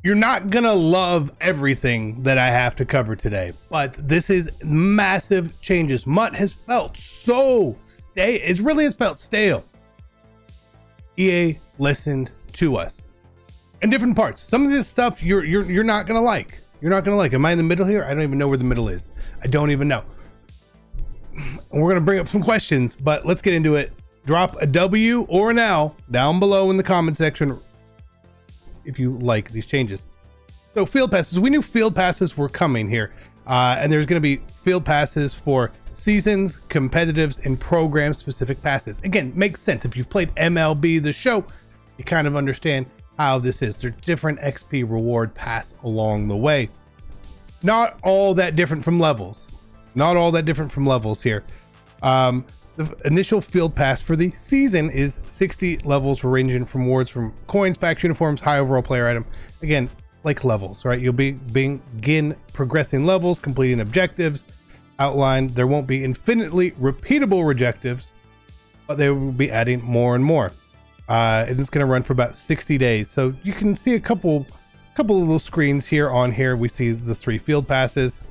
You're not gonna love everything that I have to cover today, but this is massive changes. MUT has felt so stale. It really has felt stale. EA listened to us in different parts. Some of this stuff you're not gonna like. You're not gonna like. Am I in the middle here? I don't even know where the middle is. I don't even know. We're gonna bring up some questions, but let's get into it. Drop a W or an L down below in the comment section if you like these changes. So field passes, we knew field passes were coming here, and there's going to be field passes for seasons, competitives, and program specific passes. Again, makes sense. If you've played MLB The Show, you kind of understand how this is. There's different XP reward pass along the way. Not all that different from levels. Not all that different from levels here. The initial field pass for the season is 60 levels, ranging from rewards from coins, packs, uniforms, high overall player item. Again, like levels, right? You'll begin progressing levels, completing objectives outlined. There won't be infinitely repeatable objectives, but they will be adding more and more. And it's going to run for about 60 days. So you can see a couple of little screens here. On here, we see the 3 field passes.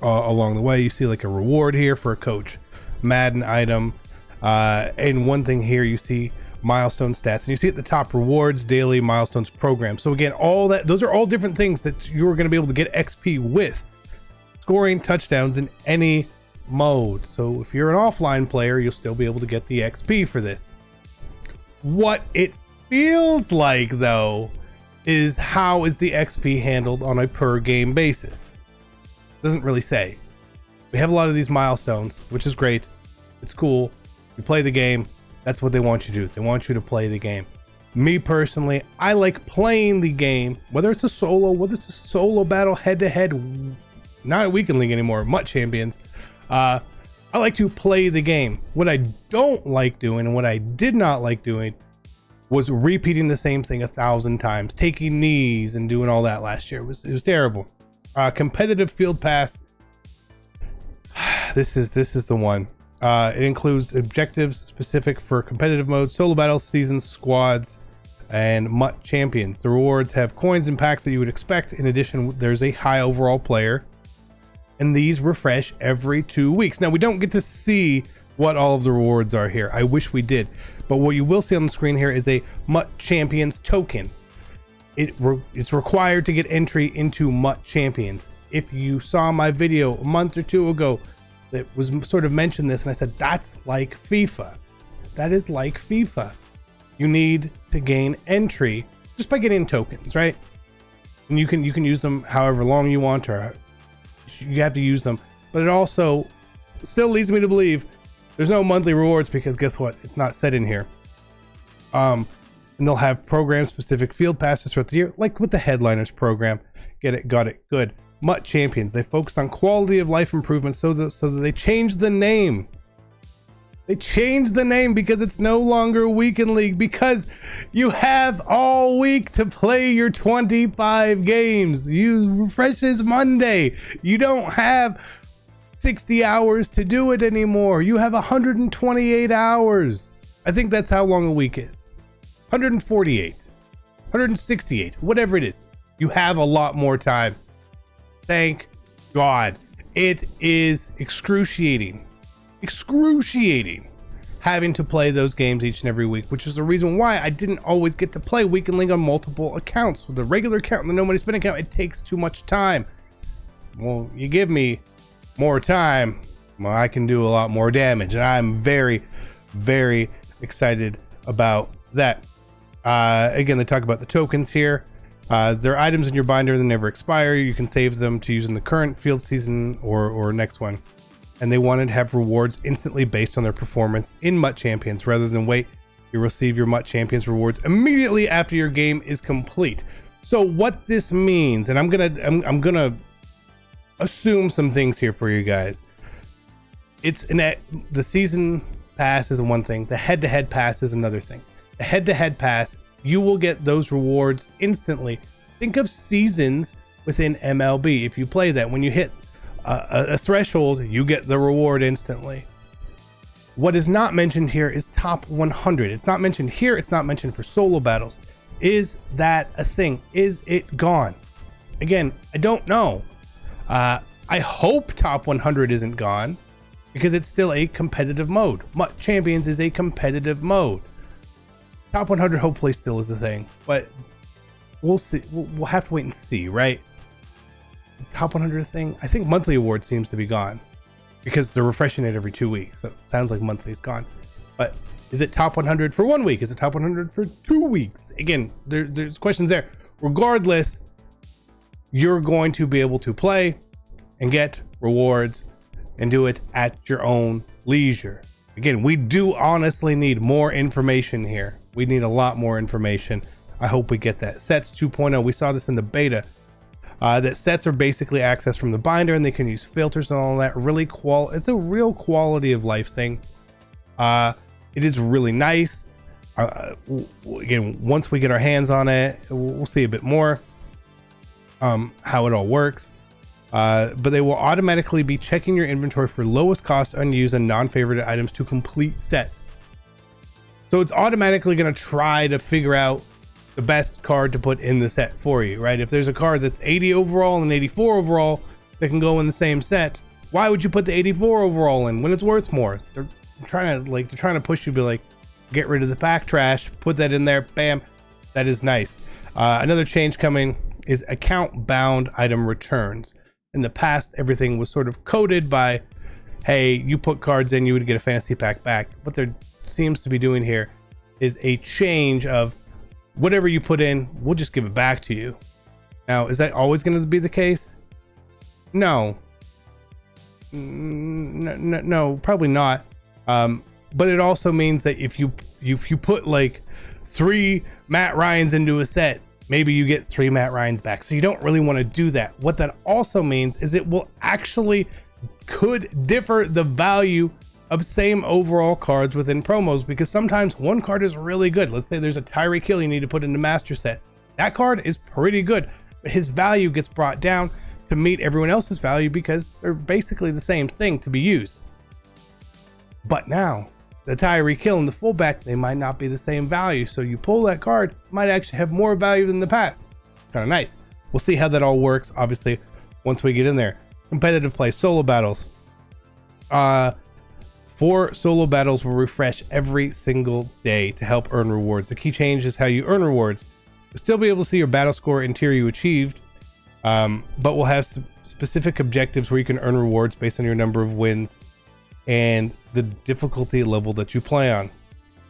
Along the way, you see like a reward here for a coach Madden item, and one thing here, you see milestone stats, and you see at the top rewards, daily, milestones, program. So again, all that, those are all different things that you're going to be able to get XP with, scoring touchdowns in any mode. So if you're an offline player, you'll still be able to get the XP for this. What it feels like though is, how is the XP handled on a per game basis? Doesn't really say. We have a lot of these milestones, which is great. It's cool. You play the game. That's what they want you to do. They want you to play the game. Me personally, I like playing the game, whether it's a solo battle, head-to-head, not a weekend league anymore, MUT Champions. I like to play the game. What I don't like doing, and what I did not like doing, was repeating the same thing 1,000 times, taking knees and doing all that last year. It was terrible. Competitive field pass. This is the one. It includes objectives specific for competitive modes, solo battles, seasons, squads, and MUT champions. The rewards have coins and packs that you would expect. In addition, there's a high overall player, and these refresh every 2 weeks. Now, we don't get to see what all of the rewards are here. I wish we did, but what you will see on the screen here is a MUT champions token. It's required to get entry into MUT champions. If you saw my video a month or 2 ago that was sort of mentioned this, and I said, that's like FIFA. That is like FIFA. You need to gain entry just by getting tokens, right? And you can use them however long you want, or you have to use them. But it also still leads me to believe there's no monthly rewards, because guess what? It's not set in here. And they'll have program specific field passes throughout the year, like with the Headliners program. Get it, got it, good. MUT champions, they focused on quality of life improvements, so that they changed the name. They changed the name because it's no longer a weekend league, because you have all week to play your 25 games. You refresh this Monday. You don't have 60 hours to do it anymore. You have 128 hours. I think that's how long a week is. 148, 168, whatever it is. You have a lot more time. Thank God. It is excruciating having to play those games each and every week, which is the reason why I didn't always get to play Weekend League on multiple accounts. With the regular account and the No Money Spin account, it takes too much time. Well, you give me more time, well, I can do a lot more damage, and I'm very, very excited about that. Again, they talk about the tokens here. They're items in your binder that never expire. You can save them to use in the current field season or next one. And they wanted to have rewards instantly based on their performance in MUT Champions, rather than wait. You receive your MUT Champions rewards immediately after your game is complete. So what this means, and I'm gonna assume some things here for you guys. The season pass is one thing. The head-to-head pass is another thing. The head-to-head pass, you will get those rewards instantly. Think of seasons within MLB. If you play that, when you hit a threshold, you get the reward instantly. What is not mentioned here is top 100. It's not mentioned here. It's not mentioned for solo battles. Is that a thing? Is it gone? Again, I don't know. I hope top 100 isn't gone because it's still a competitive mode. Champions is a competitive mode. Top 100 hopefully still is a thing, but we'll see. We'll have to wait and see, right? Is top 100 a thing? I think monthly award seems to be gone because they're refreshing it every 2 weeks. So it sounds like monthly is gone. But is it top 100 for 1 week? Is it top 100 for 2 weeks? Again, there's questions there. Regardless, you're going to be able to play and get rewards and do it at your own leisure. Again, we do honestly need more information here. We need a lot more information. I hope we get that. Sets 2.0, we saw this in the beta. That sets are basically accessed from the binder and they can use filters and all that. It's a real quality of life thing. It is really nice. Again, once we get our hands on it, we'll see a bit more how it all works. But they will automatically be checking your inventory for lowest cost, unused, and non-favorite items to complete sets. So it's automatically going to try to figure out the best card to put in the set for you, right? If there's a card that's 80 overall and 84 overall that can go in the same set, why would you put the 84 overall in when it's worth more? They're trying to push you to be like, get rid of the pack trash, put that in there, bam. That is nice. Another change coming is account bound item returns. In the past, everything was sort of coded by, hey, you put cards in, you would get a fantasy pack back. What there seems to be doing here is a change of whatever you put in, we'll just give it back to you. Now, is that always going to be the case? No. No, probably not. But it also means that if you put like 3 Matt Ryans into a set, maybe you get 3 Matt Ryans back. So you don't really want to do that. What that also means is it will actually could differ the value of same overall cards within promos, because sometimes one card is really good. Let's say there's a Tyreek Hill you need to put in the master set. That card is pretty good, but his value gets brought down to meet everyone else's value because they're basically the same thing to be used. But now the Tyreek Hill and the fullback, they might not be the same value. So you pull that card, might actually have more value than the past. Kind of nice. We'll see how that all works, obviously, once we get in there. Competitive play, solo battles. 4 solo battles will refresh every single day to help earn rewards. The key change is how you earn rewards. You'll still be able to see your battle score and tier you achieved, but we'll have specific objectives where you can earn rewards based on your number of wins and the difficulty level that you play on.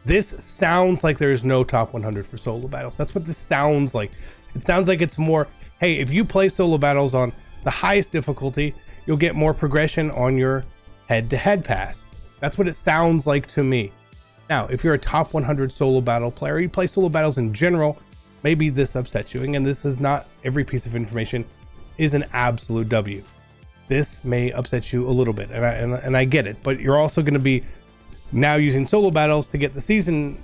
This sounds like there's no top 100 for solo battles. That's what this sounds like. It sounds like it's more, hey, if you play solo battles on the highest difficulty, you'll get more progression on your head-to-head pass. That's what it sounds like to me. Now, if you're a top 100 solo battle player, you play solo battles in general, maybe this upsets you. Again, this is not every piece of information is an absolute W. This may upset you a little bit, and I get it, but you're also going to be now using solo battles to get the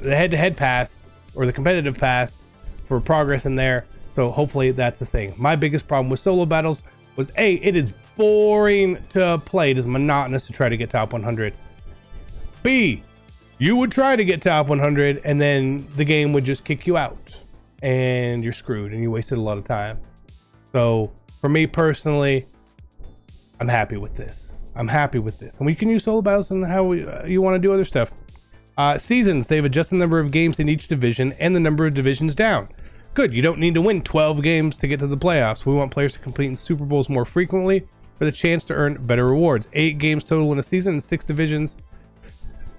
head-to-head pass or the competitive pass for progress in there. So hopefully that's the thing. My biggest problem with solo battles was A, it is boring to play. It is monotonous to try to get top 100. B, you would try to get top 100 and then the game would just kick you out and you're screwed and you wasted a lot of time. So for me personally, I'm happy with this. I'm happy with this. And we can use solo battles and how you want to do other stuff. Seasons, they've adjusted the number of games in each division and the number of divisions down. Good, you don't need to win 12 games to get to the playoffs. We want players to compete in Super Bowls more frequently for the chance to earn better rewards. 8 games total in a season and 6 divisions.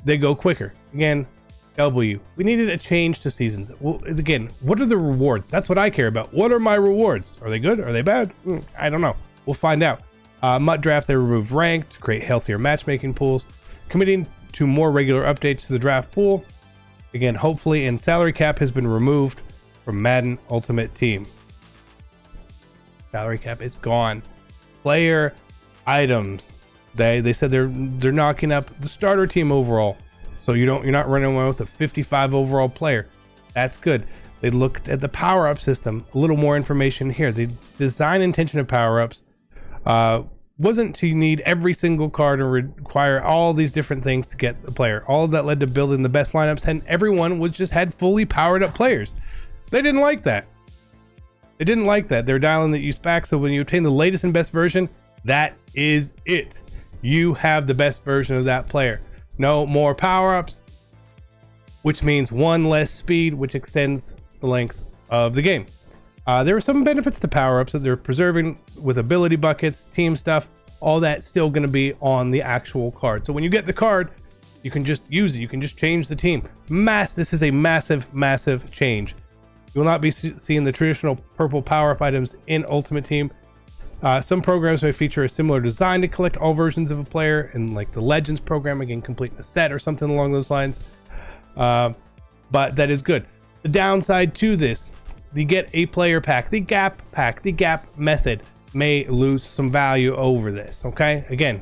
They go quicker. Again, W. We needed a change to seasons. Well, again, what are the rewards? That's what I care about. What are my rewards? Are they good? Are they bad? I don't know. We'll find out. Mutt Draft, they removed ranked to create healthier matchmaking pools, committing to more regular updates to the draft pool. Again, hopefully, and salary cap has been removed from Madden Ultimate Team. Salary cap is gone. Player items. They said they're knocking up the starter team overall, so you're not running around with a 55 overall player. That's good. They looked at the power up system. A little more information here. The design intention of power ups wasn't to need every single card and require all these different things to get the player. All of that led to building the best lineups, and everyone had fully powered up players. They didn't like that. They didn't like that. They're dialing that use back. So when you obtain the latest and best version, that is it. You have the best version of that player. No more power-ups, which means one less speed, which extends the length of the game. There are some benefits to power-ups that they're preserving with ability buckets, team stuff. All that's still going to be on the actual card. So when you get the card, you can just use it. You can just change the team. This is a massive, massive change. You will not be seeing the traditional purple power-up items in Ultimate Team. Some programs may feature a similar design to collect all versions of a player, and like the Legends program, again, complete a set or something along those lines. But that is good. The downside to this, you get a player pack, the gap pack, the gap method may lose some value over this. Okay, again,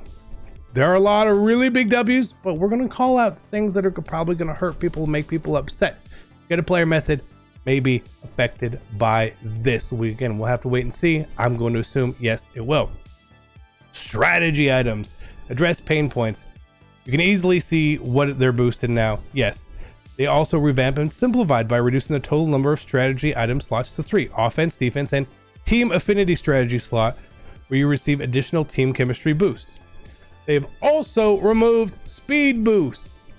there are a lot of really big W's, but we're going to call out things that are probably going to hurt people, make people upset. Get a player method may be affected by this. We'll have to wait and see. I'm going to assume yes, it will. Strategy items address pain points. You can easily see what they're boosted now. Yes, they also revamped and simplified by reducing the total number of strategy item slots to 3: offense, defense, and team affinity strategy slot, where you receive additional team chemistry boosts. They've also removed speed boosts.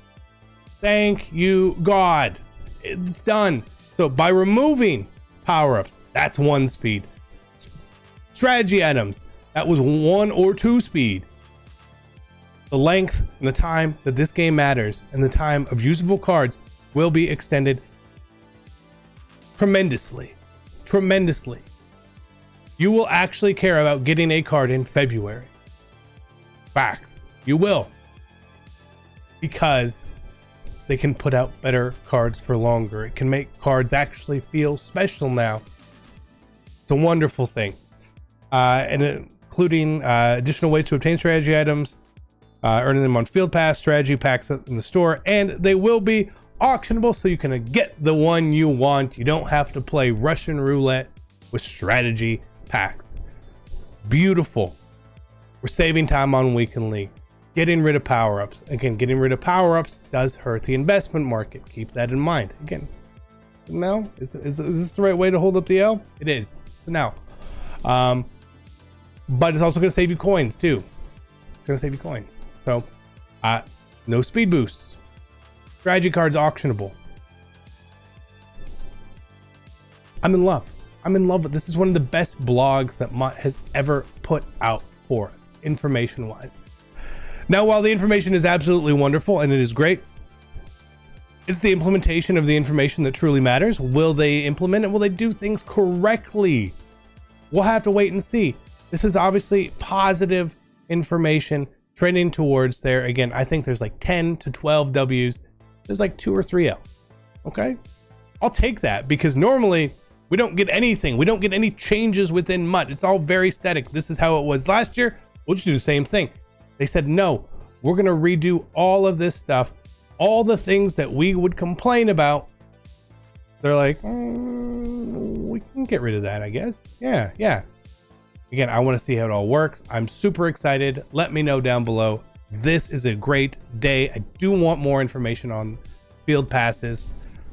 Thank you, God. It's done. So by removing power-ups, that's 1 speed. Strategy items, that was 1 or 2 speed. The length and the time that this game matters and the time of usable cards will be extended tremendously. Tremendously. You will actually care about getting a card in February. Facts. You will. Because they can put out better cards for longer. It can make cards actually feel special now. It's a wonderful thing. And including additional ways to obtain strategy items, earning them on Field Pass, strategy packs in the store, and they will be auctionable, so you can get the one you want. You don't have to play Russian roulette with strategy packs. Beautiful. We're saving time on Weekend League. Getting rid of power-ups. Again, getting rid of power-ups does hurt the investment market. Keep that in mind. Again, now, is this the right way to hold up the L? It is. So now. But it's also going to save you coins, too. It's going to save you coins. So, no speed boosts. Strategy cards auctionable. I'm in love. I'm in love with this. Is one of the best blogs that Mutt has ever put out for us, information-wise. Now, while the information is absolutely wonderful and it is great, it's the implementation of the information that truly matters. Will they implement it? Will they do things correctly? We'll have to wait and see. This is obviously positive information trending towards there. Again, I think there's like 10 to 12 W's. There's like 2 or 3 L's. Okay? I'll take that, because normally we don't get anything. We don't get any changes within Mutt. It's all very static. This is how it was last year. We'll just do the same thing. They said, no, we're going to redo all of this stuff. All the things that we would complain about. They're like, we can get rid of that, I guess. Yeah. Again, I want to see how it all works. I'm super excited. Let me know down below. This is a great day. I do want more information on field passes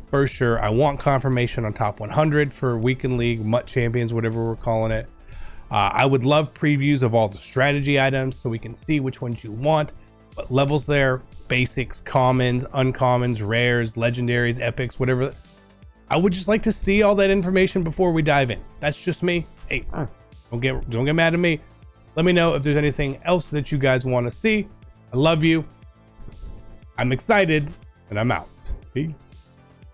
for sure. I want confirmation on top 100 for Weekend League, Mutt Champions, whatever we're calling it. I would love previews of all the strategy items so we can see which ones you want. What levels there, basics, commons, uncommons, rares, legendaries, epics, whatever. I would just like to see all that information before we dive in. That's just me. Hey, don't get mad at me. Let me know if there's anything else that you guys want to see. I love you. I'm excited, and I'm out. Peace.